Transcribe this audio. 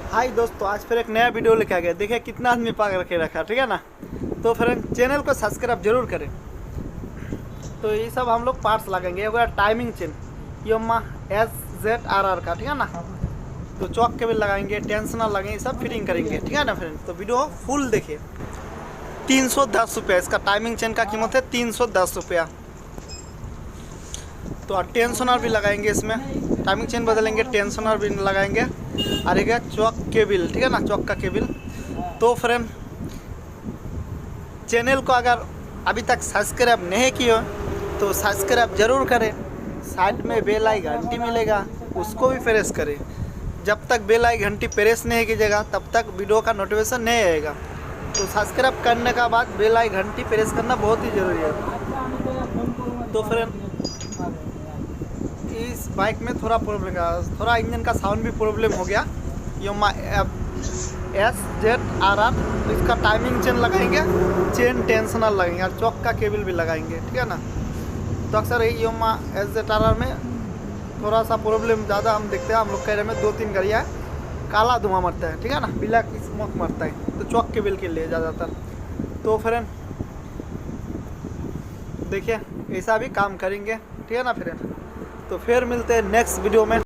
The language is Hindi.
हाय दोस्तों, आज फिर एक नया वीडियो लेके आ गया। देखिए कितना आदमी पागल रखे रखा, ठीक है ना। तो फ्रेंड चैनल को सब्सक्राइब जरूर करें। तो ये सब हम लोग पार्ट्स लगाएंगे। एक टाइमिंग चेन योमा SZRR का, ठीक है ना। तो चौक के भी लगाएंगे, टेंशनर लगाएंगे, सब फिटिंग करेंगे, ठीक है ना फ्रेंड। तो वीडियो फुल देखिए। 310 रुपया इसका टाइमिंग चेन का कीमत है, 310 रुपया। तो टेंशनर भी लगाएंगे इसमें, टाइमिंग चेन बदलेंगे, टेंशनर भी लगाएंगे। और एक चौक केबिल, ठीक है ना, चौक का केबिल। तो फ्रेंड चैनल को अगर अभी तक सब्सक्राइब नहीं किया तो सब्सक्राइब जरूर करें। साइड में बेल आई घंटी मिलेगा, उसको भी प्रेस करें। जब तक बेल आई घंटी प्रेस नहीं कीजिएगा तब तक वीडियो का नोटिफिकेशन नहीं आएगा। तो सब्सक्राइब करने का बाद बेल आई घंटी प्रेस करना बहुत ही ज़रूरी है। तो फ्रेंड इस बाइक में थोड़ा प्रॉब्लम का, थोड़ा इंजन का साउंड भी प्रॉब्लम हो गया। योमा SZRR, इसका टाइमिंग चेन लगाएंगे, चेन टेंशनर लगेंगे और चौक का केबल भी लगाएंगे, ठीक है ना। तो अक्सर यही योमा SZRR में थोड़ा सा प्रॉब्लम ज़्यादा हम देखते हैं। हम लोग कह रहे में 2-3 गाड़ियाँ काला धुआं मरता है, ठीक है ना, ब्लैक स्मोक मरता है। तो चौक केबल के लिए ज़्यादातर। तो फ्रेंड देखिए ऐसा भी काम करेंगे, ठीक है ना फ्रेंड। तो फिर मिलते हैं नेक्स्ट वीडियो में।